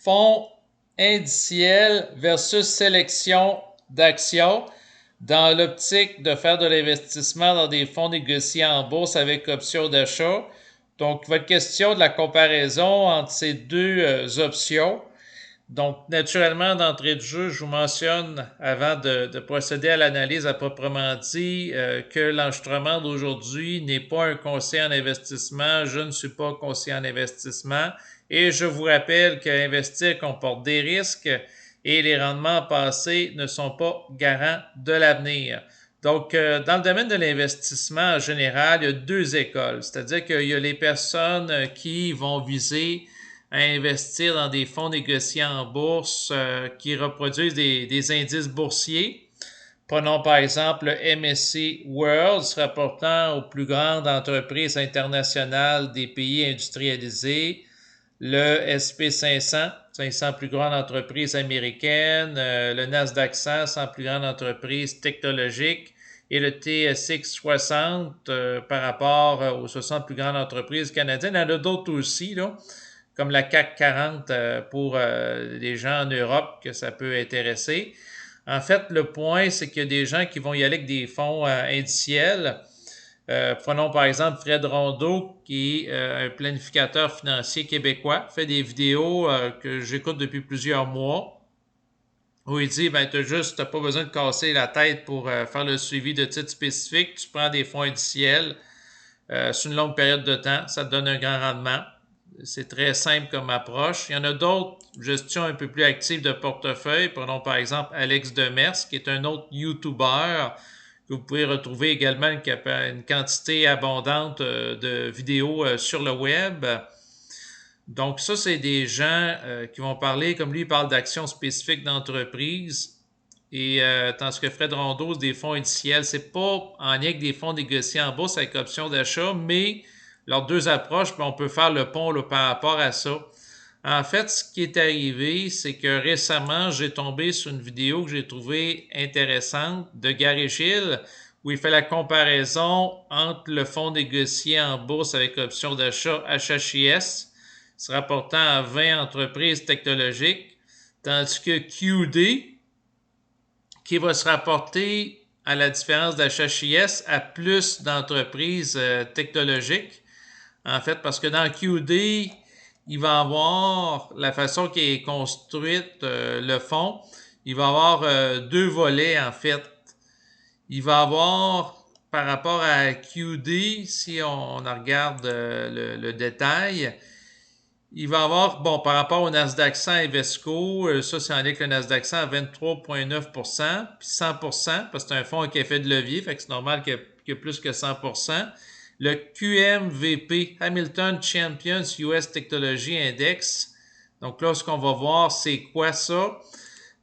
fonds indiciels versus sélection d'actions dans l'optique de faire de l'investissement dans des fonds négociés en bourse avec option d'achat. Donc, votre question de la comparaison entre ces deux options. Donc, naturellement, d'entrée de jeu, je vous mentionne, avant de procéder à l'analyse à proprement dit, que l'enregistrement d'aujourd'hui n'est pas un conseil en investissement. Je ne suis pas conseiller en investissement. Et je vous rappelle qu'investir comporte des risques et les rendements passés ne sont pas garants de l'avenir. Donc, dans le domaine de l'investissement en général, il y a deux écoles. C'est-à-dire qu'il y a les personnes qui vont viser à investir dans des fonds négociés en bourse qui reproduisent des indices boursiers. Prenons par exemple le MSCI World, se rapportant aux plus grandes entreprises internationales des pays industrialisés, le SP 500, 500 plus grandes entreprises américaines, le Nasdaq 100, 100 plus grandes entreprises technologiques, et le TSX 60 par rapport aux 60 plus grandes entreprises canadiennes. Il y en a d'autres aussi, là, comme la CAC 40 pour les gens en Europe que ça peut intéresser. En fait, le point, c'est qu'il y a des gens qui vont y aller avec des fonds indiciels. Prenons par exemple Fred Rondeau, qui est un planificateur financier québécois, fait des vidéos que j'écoute depuis plusieurs mois, où il dit, ben, t'as pas besoin de casser la tête pour faire le suivi de titres spécifiques. Tu prends des fonds indiciels sur une longue période de temps, ça te donne un grand rendement. C'est très simple comme approche. Il y en a d'autres gestions un peu plus actives de portefeuille. Prenons par exemple Alex Demers, qui est un autre YouTuber que vous pouvez retrouver également une quantité abondante de vidéos sur le web. Donc ça, c'est des gens qui vont parler, comme lui, il parle d'actions spécifiques d'entreprise. Et tandis que Fred Rondeau, c'est des fonds indiciels, c'est pas en lien avec des fonds négociés en bourse avec option d'achat, mais leurs deux approches, on peut faire le pont là, par rapport à ça. En fait, ce qui est arrivé, c'est que récemment, j'ai tombé sur une vidéo que j'ai trouvée intéressante de Gary Gill, où il fait la comparaison entre le fonds négocié en bourse avec option d'achat HHIS, se rapportant à 20 entreprises technologiques, tandis que QD, qui va se rapporter à la différence d'HHIS à plus d'entreprises technologiques. En fait, parce que dans QD, il va avoir la façon qui est construite le fonds, il va avoir deux volets en fait. Il va avoir par rapport à QD, si on regarde le détail, il va avoir, bon, par rapport au Nasdaq 100 et Vesco, ça c'est en lien avec le Nasdaq 100 à 23,9%, puis 100%, parce que c'est un fonds avec effet de levier, fait que c'est normal qu'il y ait plus que 100%. Le QMVP, Hamilton Champions US Technology Index. Donc là, ce qu'on va voir, c'est quoi ça?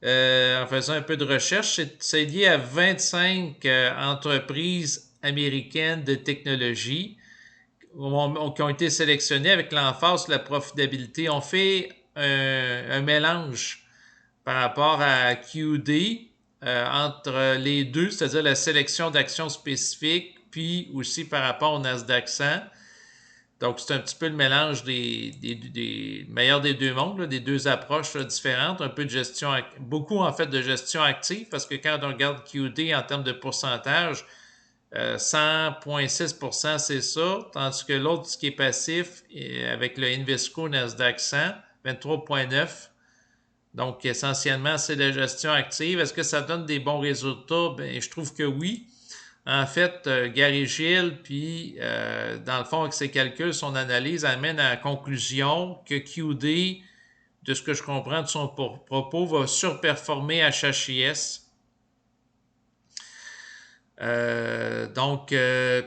En faisant un peu de recherche, c'est lié à 25 entreprises américaines de technologie qui ont été sélectionnées avec l'emphase sur la profitabilité. On fait un mélange par rapport à QD entre les deux, c'est-à-dire la sélection d'actions spécifiques, puis aussi par rapport au Nasdaq 100. Donc, c'est un petit peu le mélange des meilleurs des deux mondes, là, des deux approches là, différentes, un peu de gestion, beaucoup en fait de gestion active, parce que quand on regarde QD en termes de pourcentage, 100,6%, c'est ça, tandis que l'autre, ce qui est passif, avec le Invesco Nasdaq 100, 23,9%. Donc, essentiellement, c'est de la gestion active. Est-ce que ça donne des bons résultats? Bien, je trouve que oui. En fait, Gary Gill, puis dans le fond, avec ses calculs, son analyse amène à la conclusion que QD, de ce que je comprends de son propos, va surperformer HHIS.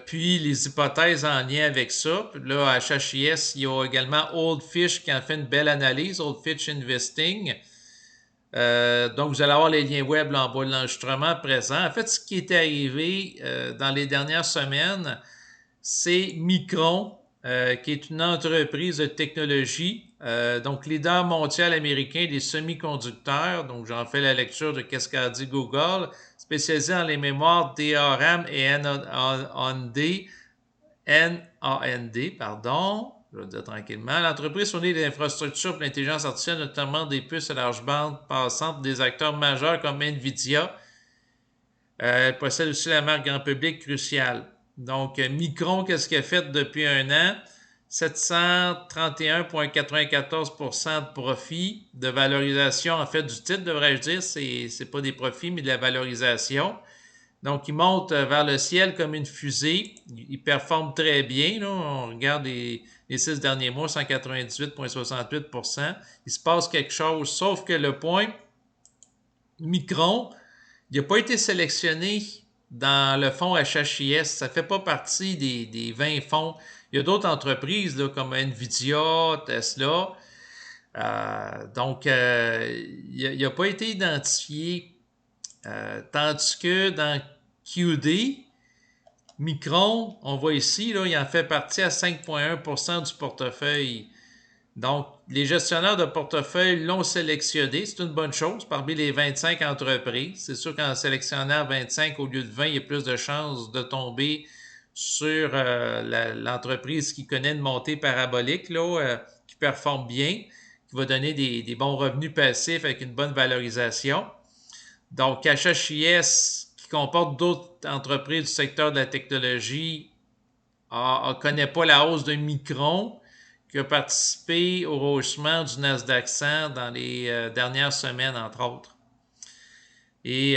Puis les hypothèses en lien avec ça. Là, à HHIS, il y a également Old Fish qui en fait une belle analyse, Old Fish Investing. Donc, vous allez avoir les liens web là, en bas de l'enregistrement présent. En fait, ce qui est arrivé dans les dernières semaines, c'est Micron, qui est une entreprise de technologie, donc leader mondial américain des semi-conducteurs. Donc, j'en fais la lecture de qu'est-ce qu'a dit Google, spécialisé dans les mémoires DRAM et NAND, pardon. je vais dire tranquillement. L'entreprise fournit des infrastructures pour l'intelligence artificielle, notamment des puces à large bande passantes des acteurs majeurs comme NVIDIA. Elle possède aussi la marque grand public Crucial. Donc, Micron, qu'est-ce qu'elle a fait depuis un an? 731,94% de profit, de valorisation, en fait, du titre, devrais-je dire. C'est pas des profits, mais de la valorisation. Donc, il monte vers le ciel comme une fusée. Il performe très bien. Là. On regarde les 6 derniers mois, 198,68%. Il se passe quelque chose, sauf que le point, Micron, il n'a pas été sélectionné dans le fonds HHIS. Ça ne fait pas partie des 20 fonds. Il y a d'autres entreprises là, comme Nvidia, Tesla. Donc, il n'a pas été identifié. Tandis que dans QD, Micron, on voit ici, là, il en fait partie à 5,1% du portefeuille. Donc, les gestionnaires de portefeuille l'ont sélectionné. C'est une bonne chose parmi les 25 entreprises. C'est sûr qu'en sélectionnant 25 au lieu de 20, il y a plus de chances de tomber sur l'entreprise qui connaît une montée parabolique, là, qui performe bien, qui va donner des bons revenus passifs avec une bonne valorisation. Donc, HHIS, qui comporte d'autres entreprises du secteur de la technologie, ne connaît pas la hausse de Micron, qui a participé au rehaussement du Nasdaq 100 dans les dernières semaines, entre autres. Et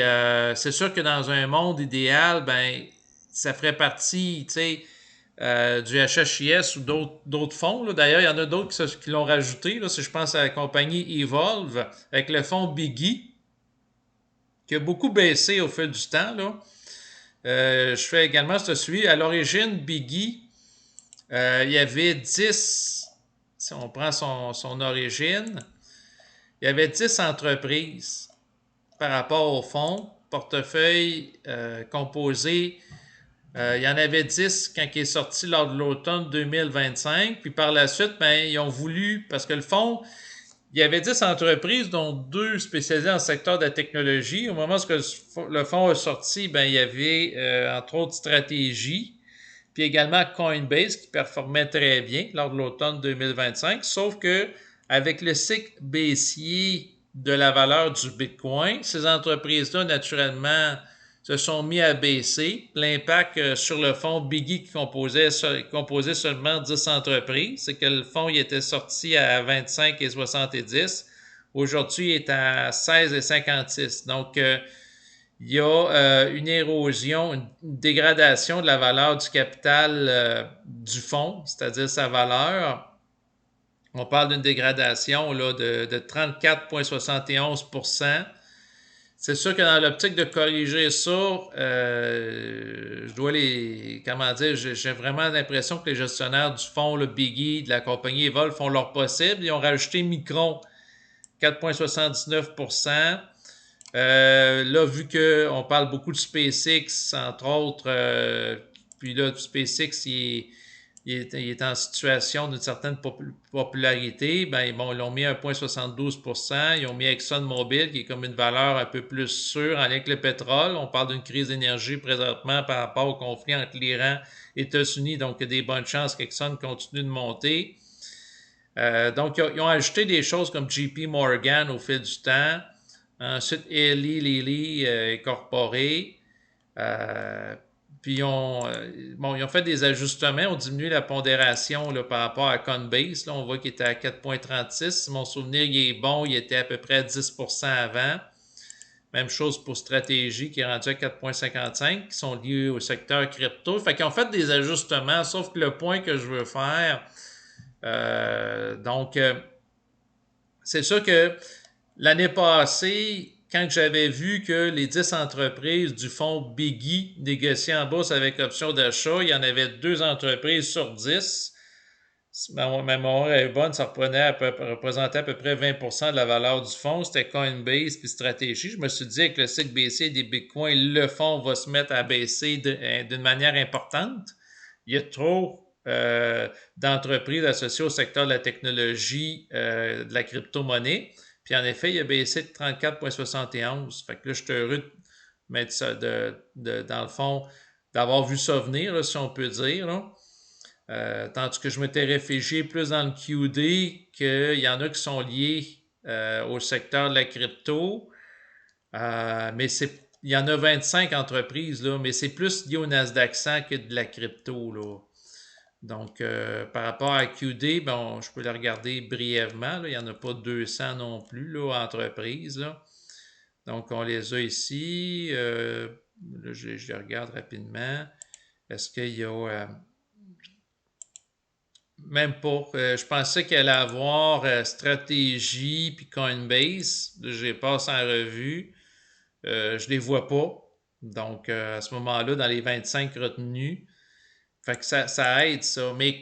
c'est sûr que dans un monde idéal, ben, ça ferait partie, tu sais, du HHIS ou d'autres fonds. Là. D'ailleurs, il y en a d'autres qui l'ont rajouté. Là, si je pense à la compagnie Evolve, avec le fonds Biggie, qui a beaucoup baissé au fil du temps. Là. Je fais également ce suivi. À l'origine, Biggie, il y avait 10, si on prend son origine, il y avait 10 entreprises par rapport au fonds, portefeuille composé. Il y en avait 10 quand il est sorti lors de l'automne 2025. Puis par la suite, ben, ils ont voulu, parce que le fonds, il y avait 10 entreprises, dont 2 spécialisées dans le secteur de la technologie. Au moment où le fonds est sorti, ben, il y avait entre autres Stratégie, puis également Coinbase qui performait très bien lors de l'automne 2025. Sauf que avec le cycle baissier de la valeur du Bitcoin, ces entreprises-là, naturellement, se sont mis à baisser. L'impact sur le fonds Biggie qui composait seulement 10 entreprises, c'est que le fonds il était sorti à 25,70. Aujourd'hui, il est à 16,56. Donc, il y a une érosion, une dégradation de la valeur du capital du fonds, c'est-à-dire sa valeur. On parle d'une dégradation là, de 34,71%. C'est sûr que dans l'optique de corriger ça, je dois comment dire, j'ai vraiment l'impression que les gestionnaires du fonds, le Biggie, de la compagnie Evolve font leur possible. Ils ont rajouté Micron, 4,79%. Là, vu qu'on parle beaucoup de SpaceX, entre autres, puis là, SpaceX, il est en situation d'une certaine popularité, ben, bon, ils l'ont mis à 1,72%. Ils ont mis ExxonMobil, qui est comme une valeur un peu plus sûre en lien avec le pétrole. On parle d'une crise d'énergie présentement par rapport au conflit entre l'Iran et les États-Unis, donc il y a des bonnes chances qu'Exxon continue de monter. Donc, ils ont ajouté des choses comme JP Morgan au fil du temps. Ensuite, Eli Lilly Incorporé. Puis ils ont fait des ajustements, ont diminué la pondération là, par rapport à Coinbase. Là, on voit qu'il était à 4,36. Si mon souvenir il est bon, il était à peu près à 10% avant. Même chose pour Stratégie qui est rendu à 4,55, qui sont liés au secteur crypto. Fait qu'ils ont fait des ajustements, sauf que le point que je veux faire, c'est sûr que l'année passée, quand j'avais vu que les 10 entreprises du fonds Biggie négociaient en bourse avec option d'achat, il y en avait 2 entreprises sur 10. Si ma mémoire est bonne, ça représentait à peu près 20% de la valeur du fonds. C'était Coinbase puis Stratégie. Je me suis dit, avec le cycle baissier des bitcoins, le fonds va se mettre à baisser d'une manière importante. Il y a trop d'entreprises associées au secteur de la technologie, de la crypto-monnaie. Puis en effet, il a baissé de 34,71. Fait que là, je suis heureux de mettre ça dans le fond, d'avoir vu ça venir, là, si on peut dire. Là. Tandis que je m'étais réfugié plus dans le QD, qu'il y en a qui sont liés au secteur de la crypto. Mais il y en a 25 entreprises, là, mais c'est plus lié au Nasdaq 100 que de la crypto, là. Donc, par rapport à QD, bon, je peux le regarder brièvement, là. Il n'y en a pas 200 non plus, là, entreprises, là. Donc, on les a ici. Là, je les regarde rapidement. Est-ce qu'il y a... même pas. Je pensais qu'elle allait avoir Stratégie puis Coinbase. Je les passe en revue. Je les vois pas. Donc, à ce moment-là, dans les 25 retenus, fait que ça aide ça. Mais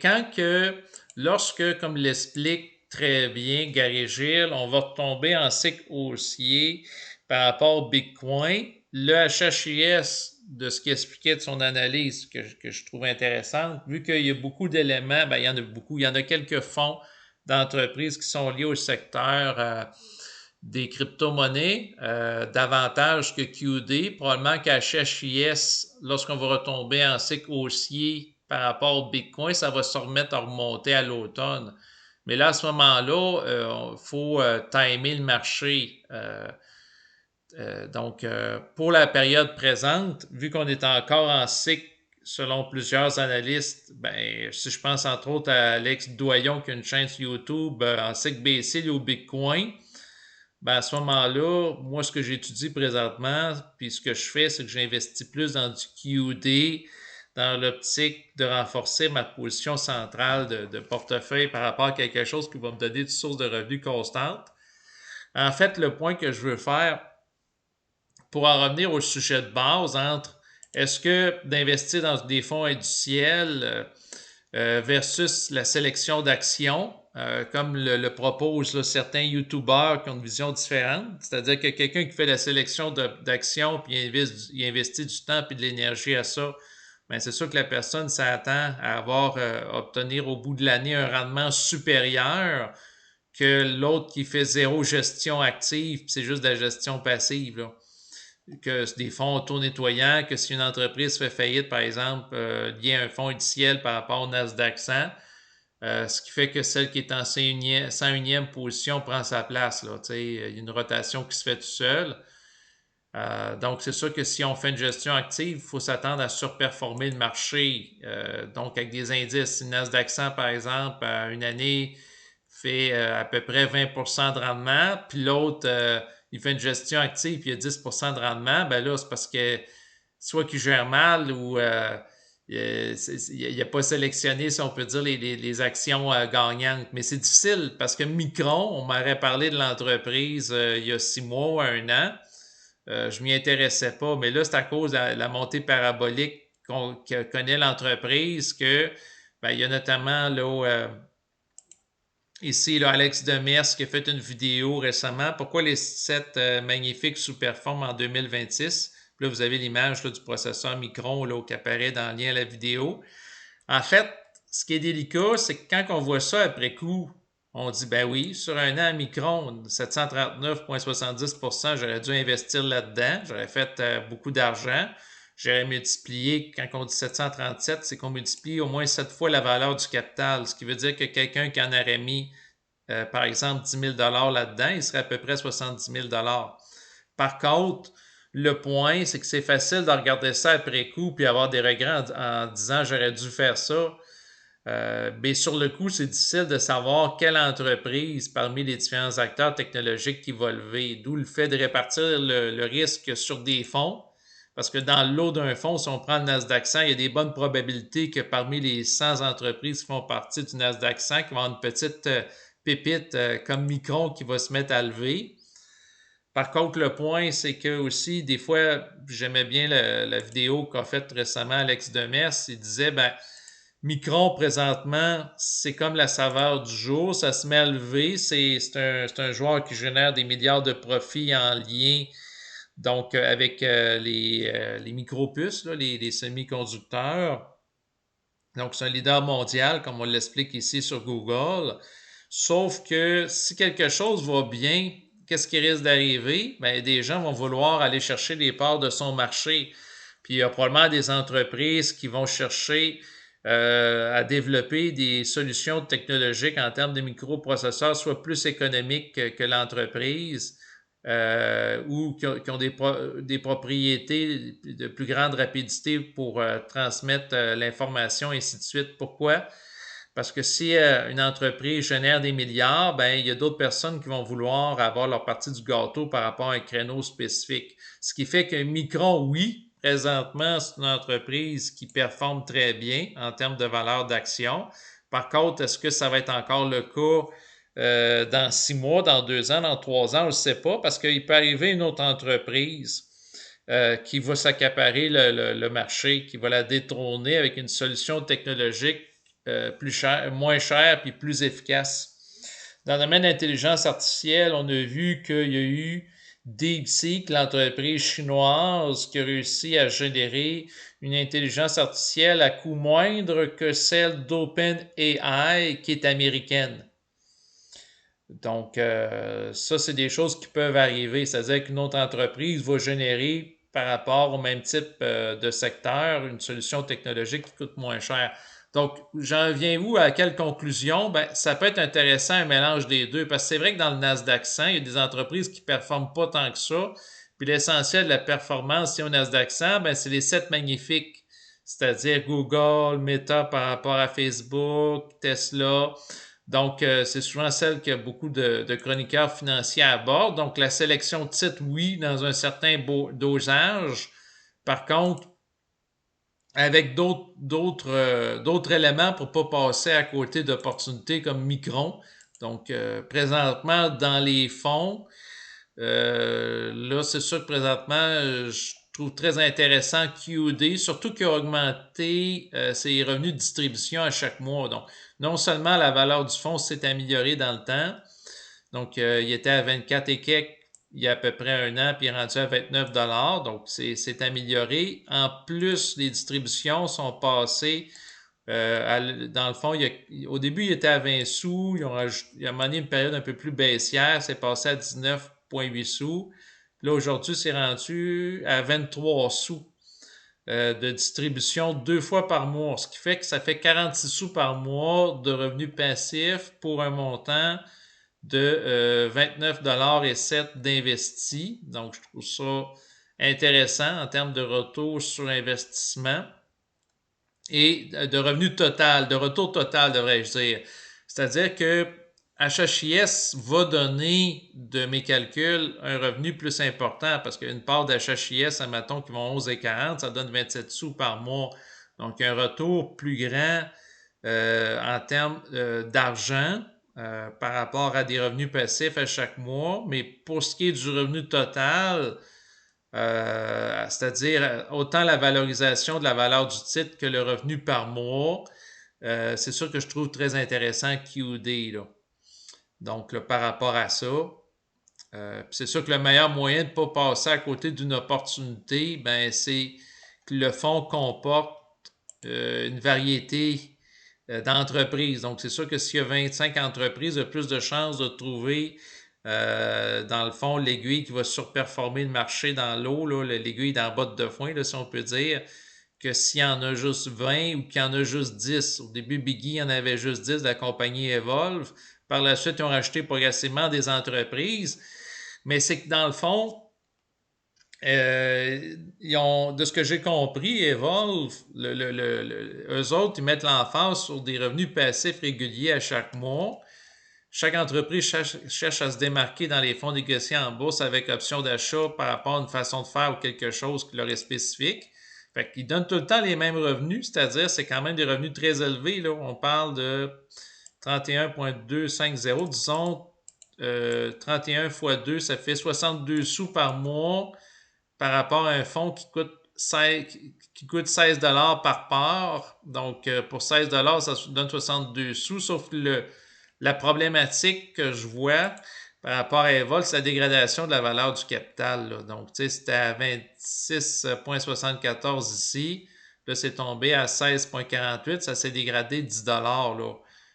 lorsque, comme l'explique très bien Gary Gill, on va retomber en cycle haussier par rapport au Bitcoin, le HHIS, de ce qu'il expliquait de son analyse, que je trouve intéressante, vu qu'il y a beaucoup d'éléments, ben, il y en a beaucoup. Il y en a quelques fonds d'entreprises qui sont liés au secteur des crypto-monnaies, davantage que QD. Probablement qu'HHIS, lorsqu'on va retomber en cycle haussier par rapport au Bitcoin, ça va se remettre à remonter à l'automne. Mais là, à ce moment-là, il faut timer le marché. Donc, pour la période présente, vu qu'on est encore en cycle, selon plusieurs analystes, ben, si je pense entre autres à Alex Doyon qui a une chaîne sur YouTube en cycle baissier au Bitcoin, ben à ce moment-là, moi, ce que j'étudie présentement, puis ce que je fais, c'est que j'investis plus dans du QD, dans l'optique de renforcer ma position centrale de portefeuille par rapport à quelque chose qui va me donner une source de revenus constante. En fait, le point que je veux faire, pour en revenir au sujet de base, entre est-ce que d'investir dans des fonds indiciels versus la sélection d'actions, comme le proposent là, certains YouTubeurs qui ont une vision différente. C'est-à-dire que quelqu'un qui fait la sélection d'actions puis il investit du temps puis de l'énergie à ça, bien, c'est sûr que la personne s'attend à obtenir au bout de l'année un rendement supérieur que l'autre qui fait zéro gestion active, puis c'est juste de la gestion passive, là. Que c'est des fonds auto-nettoyants, que si une entreprise fait faillite, par exemple, lié à un fonds indiciel par rapport au Nasdaq 100, ce qui fait que celle qui est en 101e position prend sa place. Là, il y a une rotation qui se fait tout seul. Donc, c'est sûr que si on fait une gestion active, il faut s'attendre à surperformer le marché. Donc, avec des indices, si le Nasdaq 100, par exemple, une année fait à peu près 20% de rendement, puis l'autre, il fait une gestion active, puis il y a 10% de rendement, ben là, c'est parce que soit qu'il gère mal ou il n'a pas sélectionné, si on peut dire, les actions gagnantes. Mais c'est difficile parce que Micron, on m'aurait parlé de l'entreprise il y a 6 mois ou 1 an. Je m'y intéressais pas, mais là, c'est à cause de la montée parabolique que connaît l'entreprise que ben, il y a notamment là, ici là, Alex Demers qui a fait une vidéo récemment. Pourquoi les 7 magnifiques sous-performent en 2026? Puis là, vous avez l'image là, du processeur Micron là, qui apparaît dans le lien à la vidéo. En fait, ce qui est délicat, c'est que quand on voit ça après coup, on dit, ben oui, sur un an à Micron, 739,70%, j'aurais dû investir là-dedans. J'aurais fait beaucoup d'argent. J'aurais multiplié, quand on dit 737, c'est qu'on multiplie au moins 7 fois la valeur du capital, ce qui veut dire que quelqu'un qui en aurait mis, par exemple, 10 000 là-dedans, il serait à peu près 70 000 Par contre, le point, c'est que c'est facile de regarder ça après coup puis avoir des regrets en disant j'aurais dû faire ça. Mais sur le coup, c'est difficile de savoir quelle entreprise parmi les différents acteurs technologiques qui va lever. D'où le fait de répartir le risque sur des fonds. Parce que dans le lot d'un fonds, si on prend le Nasdaq 100, il y a des bonnes probabilités que parmi les 100 entreprises qui font partie du Nasdaq 100, qui vont avoir une petite pépite comme Micron qui va se mettre à lever. Par contre, le point, c'est que aussi, des fois, j'aimais bien la vidéo qu'a faite récemment Alex Demers. Il disait, ben, Micron, présentement, c'est comme la saveur du jour. Ça se met à lever. C'est un joueur qui génère des milliards de profits en lien donc avec les micropuces, là, les semi-conducteurs. Donc, c'est un leader mondial, comme on l'explique ici sur Google. Sauf que si quelque chose va bien, qu'est-ce qui risque d'arriver? Bien, des gens vont vouloir aller chercher des parts de son marché. Puis il y a probablement des entreprises qui vont chercher à développer des solutions technologiques en termes de microprocesseurs soient plus économiques que l'entreprise ou qui ont des propriétés de plus grande rapidité pour transmettre l'information, et ainsi de suite. Pourquoi? Parce que si une entreprise génère des milliards, ben, il y a d'autres personnes qui vont vouloir avoir leur partie du gâteau par rapport à un créneau spécifique. Ce qui fait que Micron, oui, présentement, c'est une entreprise qui performe très bien en termes de valeur d'action. Par contre, est-ce que ça va être encore le cas dans 6 mois, dans 2 ans, dans 3 ans? On ne sait pas parce qu'il peut arriver une autre entreprise qui va s'accaparer le marché, qui va la détrôner avec une solution technologique plus cher, moins cher puis plus efficace. Dans le domaine de l'intelligence artificielle, on a vu qu'il y a eu DeepSeek, l'entreprise chinoise, qui a réussi à générer une intelligence artificielle à coût moindre que celle d'OpenAI, qui est américaine. Donc, ça, c'est des choses qui peuvent arriver. C'est-à-dire qu'une autre entreprise va générer, par rapport au même type de secteur, une solution technologique qui coûte moins cher. Donc, j'en viens où à quelle conclusion? Ben, ça peut être intéressant un mélange des deux, parce que c'est vrai que dans le Nasdaq 100, il y a des entreprises qui ne performent pas tant que ça. Puis l'essentiel de la performance, si au Nasdaq 100, ben, c'est les 7 magnifiques, c'est-à-dire Google, Meta par rapport à Facebook, Tesla. Donc, c'est souvent celle que beaucoup de chroniqueurs financiers abordent. Donc, la sélection de titres, oui, dans un certain dosage. Par contre, avec d'autres éléments pour ne pas passer à côté d'opportunités comme Micron. Donc, présentement, dans les fonds, là, c'est sûr que présentement, je trouve très intéressant QD, surtout qu'il a augmenté ses revenus de distribution à chaque mois. Donc, non seulement la valeur du fonds s'est améliorée dans le temps, donc il était à 24 et quelques il y a à peu près un an, puis il est rendu à 29 $. Donc, c'est amélioré. En plus, les distributions sont passées dans le fond, au début, il était à 20 sous. Il a mené une période un peu plus baissière. C'est passé à 19,8 sous. Là, aujourd'hui, c'est rendu à 23 sous de distribution 2 fois par mois. Ce qui fait que ça fait 46 sous par mois de revenus passifs pour un montant de 29,07 $ d'investi. Donc, je trouve ça intéressant en termes de retour sur investissement et de revenu total, de retour total, devrais-je dire. C'est-à-dire que HHIS va donner, de mes calculs, un revenu plus important parce qu'une part d'HHIS, admettons qu'ils vont 11,40, ça donne 27 sous par mois. Donc, un retour plus grand en termes d'argent par rapport à des revenus passifs à chaque mois. Mais pour ce qui est du revenu total, c'est-à-dire autant la valorisation de la valeur du titre que le revenu par mois, c'est sûr que je trouve très intéressant QD, là. Donc, là, par rapport à ça, c'est sûr que le meilleur moyen de ne pas passer à côté d'une opportunité, ben, c'est que le fonds comporte une variété d'entreprises. Donc, c'est sûr que s'il y a 25 entreprises, il y a plus de chances de trouver, dans le fond, l'aiguille qui va surperformer le marché dans l'eau, l'aiguille dans la botte de foin, là, si on peut dire, que s'il y en a juste 20 ou qu'il y en a juste 10. Au début, Biggie, il y en avait juste 10 de la compagnie Evolve. Par la suite, ils ont racheté progressivement des entreprises. Mais c'est que dans le fond, de ce que j'ai compris, Evolve, eux autres, ils mettent l'emphase sur des revenus passifs réguliers à chaque mois. Chaque entreprise cherche à se démarquer dans les fonds négociés en bourse avec option d'achat par rapport à une façon de faire ou quelque chose qui leur est spécifique. Fait qu'ils donnent tout le temps les mêmes revenus, c'est-à-dire c'est quand même des revenus très élevés, là. On parle de 31,250, disons 31 fois 2, ça fait 62 sous par mois par rapport à un fonds qui coûte 16 par part. Donc, pour 16 ça donne 62 sous, sauf que la problématique que je vois par rapport à Evol, c'est la dégradation de la valeur du capital, là. Donc, tu sais, c'était à 26,74 ici. Là, c'est tombé à 16,48. Ça s'est dégradé 10 là.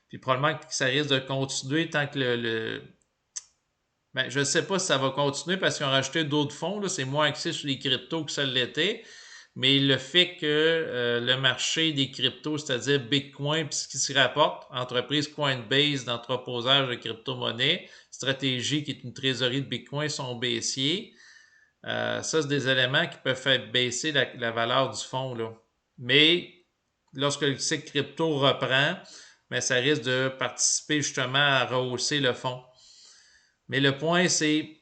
Puis probablement que ça risque de continuer tant que ben, je ne sais pas si ça va continuer parce qu'ils ont rajouté d'autres fonds, là. C'est moins axé sur les cryptos que ça l'était. mais le fait que le marché des cryptos, c'est-à-dire Bitcoin, puis ce qui s'y rapporte, entreprise Coinbase d'entreposage de crypto-monnaies, Stratégie qui est une trésorerie de Bitcoin, sont baissiers. Ça, c'est des éléments qui peuvent faire baisser la valeur du fonds, là. Mais lorsque le cycle crypto reprend, mais ça risque de participer justement à rehausser le fonds. Mais le point, c'est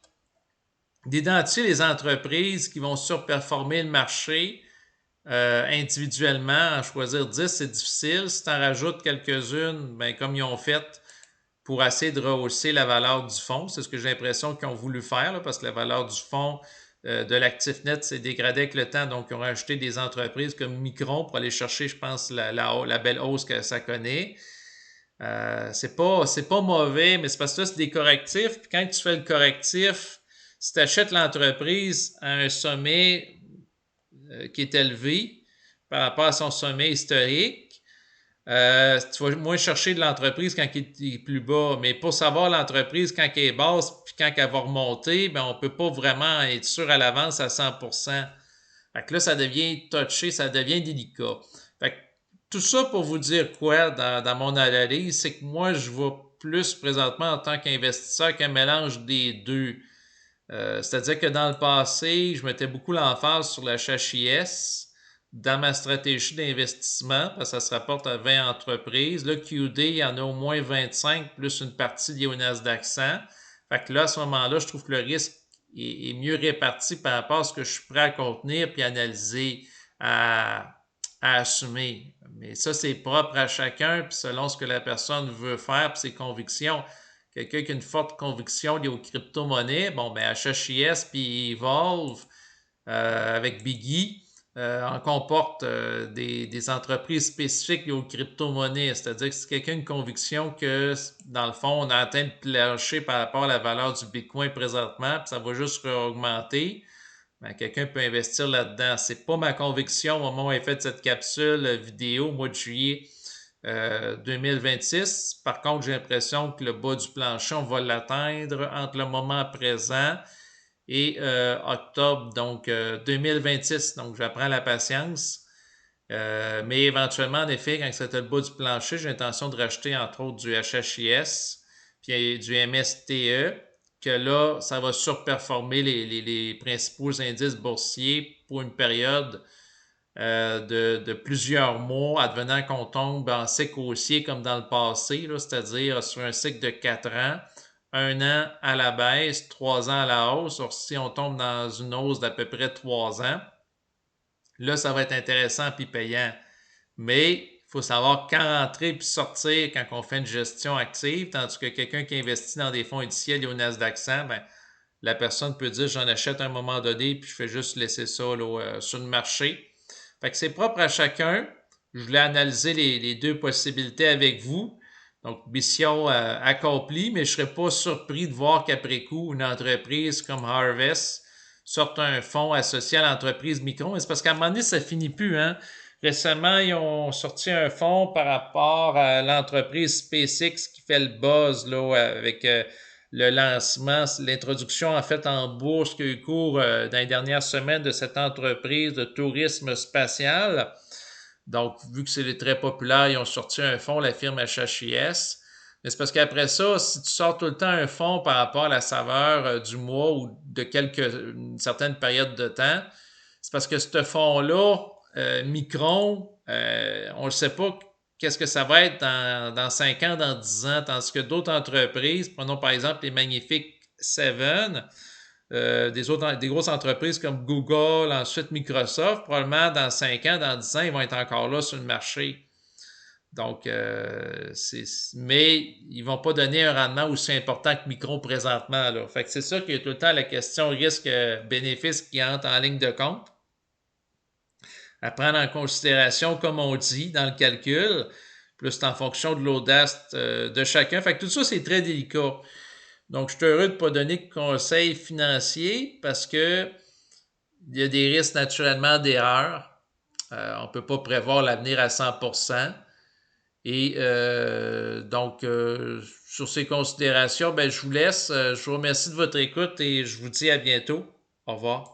d'identifier les entreprises qui vont surperformer le marché individuellement. En choisir 10, c'est difficile. Si tu en rajoutes quelques-unes, ben, comme ils ont fait pour essayer de rehausser la valeur du fonds, c'est ce que j'ai l'impression qu'ils ont voulu faire, là, parce que la valeur du fonds de l'actif net s'est dégradée avec le temps. Donc, ils ont rajouté des entreprises comme Micron pour aller chercher, je pense, la belle hausse que ça connaît. C'est pas mauvais, mais c'est parce que là, c'est des correctifs. Puis quand tu fais le correctif, si tu achètes l'entreprise à un sommet qui est élevé par rapport à son sommet historique, tu vas moins chercher de l'entreprise quand il est plus bas. Mais pour savoir l'entreprise quand elle est basse puis quand elle va remonter, ben on peut pas vraiment être sûr à l'avance à 100%. Fait que là, ça devient touché, ça devient délicat. Fait que tout ça pour vous dire quoi dans mon analyse, c'est que moi, je vois plus présentement en tant qu'investisseur qu'un mélange des deux. C'est-à-dire que dans le passé, je mettais beaucoup l'emphase sur la HHIS dans ma stratégie d'investissement, parce que ça se rapporte à 20 entreprises. Là, QD, il y en a au moins 25, plus une partie liée au Nasdaq 100. Fait que là, à ce moment-là, je trouve que le risque est mieux réparti par rapport à ce que je suis prêt à contenir puis analyser, à assumer. Mais ça, c'est propre à chacun, puis selon ce que la personne veut faire, puis ses convictions. Quelqu'un qui a une forte conviction liée aux crypto-monnaies, bon, ben HHIS puis Evolve avec Biggie en comporte des entreprises spécifiques liées aux crypto-monnaies. C'est-à-dire que c'est quelqu'un une conviction que, dans le fond, on a atteint le plancher par rapport à la valeur du Bitcoin présentement, puis ça va juste augmenter. Ben, quelqu'un peut investir là-dedans. C'est pas ma conviction au moment où j'ai fait cette capsule vidéo au mois de juillet 2026. Par contre, j'ai l'impression que le bas du plancher, on va l'atteindre entre le moment présent et octobre, donc 2026. Donc, j'apprends la patience. Mais éventuellement, en effet, quand c'était le bas du plancher, j'ai l'intention de racheter entre autres du HHIS, puis du MSTE, que là, ça va surperformer les principaux indices boursiers pour une période de plusieurs mois, advenant qu'on tombe en cycle haussier comme dans le passé, c'est-à-dire sur un cycle de 4 ans, 1 an à la baisse, 3 ans à la hausse. Or, si on tombe dans une hausse d'à peu près 3 ans, là, ça va être intéressant puis payant. Mais il faut savoir quand rentrer puis sortir quand on fait une gestion active, tandis que quelqu'un qui investit dans des fonds indiciels et au Nasdaq 100, ben, la personne peut dire j'en achète à un moment donné puis je fais juste laisser ça là, sur le marché. Fait que c'est propre à chacun. Je voulais analyser les deux possibilités avec vous. Donc, mission accomplie, mais je ne serais pas surpris de voir qu'après coup, une entreprise comme Harvest sorte un fonds associé à l'entreprise Micron. Et c'est parce qu'à un moment donné, ça finit plus, hein? Récemment, ils ont sorti un fonds par rapport à l'entreprise SpaceX qui fait le buzz là, avec le lancement, l'introduction en fait en bourse qui a eu cours dans les dernières semaines de cette entreprise de tourisme spatial. Donc, vu que c'est très populaire, ils ont sorti un fonds, la firme HHIS. Mais c'est parce qu'après ça, si tu sors tout le temps un fonds par rapport à la saveur du mois ou de une certaine période de temps, c'est parce que ce fonds-là, Micron, on ne sait pas qu'est-ce que ça va être dans 5 ans, dans 10 ans, tandis que d'autres entreprises, prenons par exemple les magnifiques Seven, des grosses entreprises comme Google, ensuite Microsoft, probablement dans 5 ans, dans 10 ans, ils vont être encore là sur le marché. Donc, mais ils ne vont pas donner un rendement aussi important que Micron présentement. Là. Fait que c'est ça qui est tout le temps la question risque-bénéfice qui entre en ligne de compte. À prendre en considération, comme on dit, dans le calcul. Plus c'est en fonction de l'audace de chacun. Fait que tout ça, c'est très délicat. Donc, je suis heureux de ne pas donner de conseils financiers parce que il y a des risques naturellement d'erreur. On ne peut pas prévoir l'avenir à 100%. Et donc, sur ces considérations, ben, je vous laisse. Je vous remercie de votre écoute et je vous dis à bientôt. Au revoir.